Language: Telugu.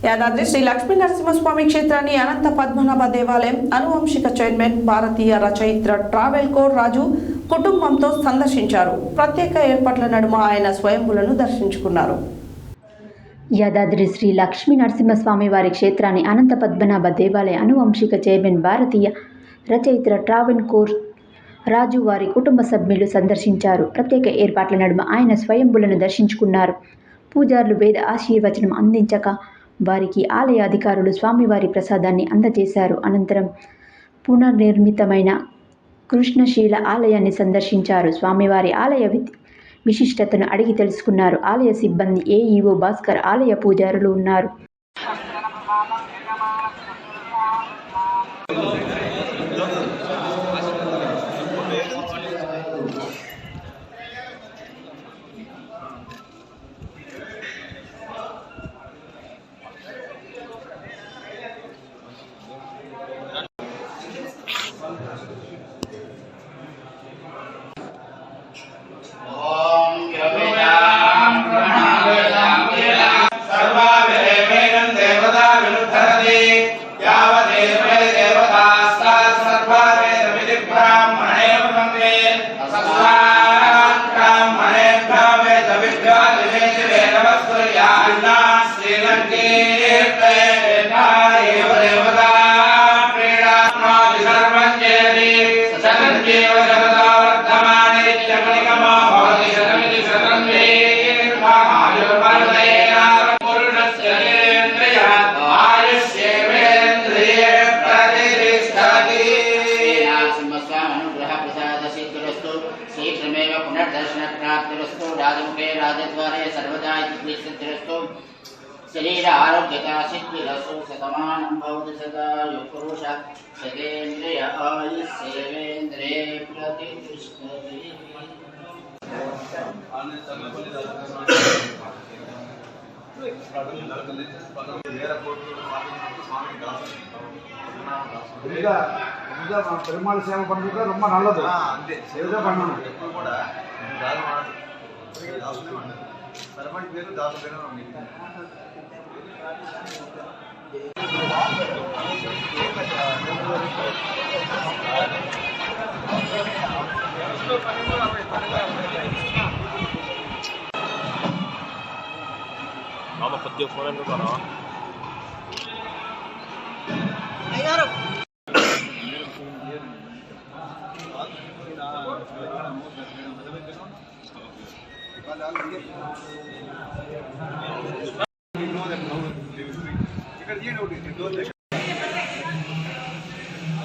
యాదాద్రి శ్రీ లక్ష్మీ నరసింహస్వామి క్షేత్రాన్ని అనంత పద్మనాభ దేవాలయం అనువంశిక చైర్మన్ భారతీయ రచయిత్ర ట్రావెల్ కోర్ రాజు కుటుంబంతో సందర్శించారు. ప్రత్యేక ఏర్పాట్ల నడుమ ఆయన స్వయంభులను దర్శించుకున్నారు. యాదాద్రి శ్రీ లక్ష్మీ నరసింహస్వామి వారి క్షేత్రాన్ని అనంత పద్మనాభ దేవాలయ అనువంశిక చైర్మన్ భారతీయ రచయిత్ర ట్రావెల్ కోర్ రాజు వారి కుటుంబ సభ్యులు సందర్శించారు. ప్రత్యేక ఏర్పాట్ల నడుమ ఆయన స్వయంభులను దర్శించుకున్నారు. పూజారులు వేద ఆశీర్వచనం అందించక వారికి ఆలయ అధికారులు స్వామివారి ప్రసాదాన్ని అందజేశారు. అనంతరం పునర్నిర్మితమైన కృష్ణశీల ఆలయాన్ని సందర్శించారు. స్వామివారి ఆలయ విశిష్టతను అడిగి తెలుసుకున్నారు. ఆలయ సిబ్బంది, ఏఈఓ భాస్కర్, ఆలయ పూజారులు ఉన్నారు. शीघ्रमेव पुनर्दर्शनप्राप्तिरस्तु। राजमुखे राजद्वारे सर्वदा सिद्धिरस्तु। शरीर आरोग्यता सिद्धिरस्तु। शतमानं भवति सदा युपुरुष सतेन्द्रिय आयुष्येवेन्द्रिये प्रतिष्ठति। பெருமாள் சேவை பண்றது ரொம்ப நல்லது. சேவை பண்ணணும். Mama pati phone में करो अय्यारो ఇక్కడ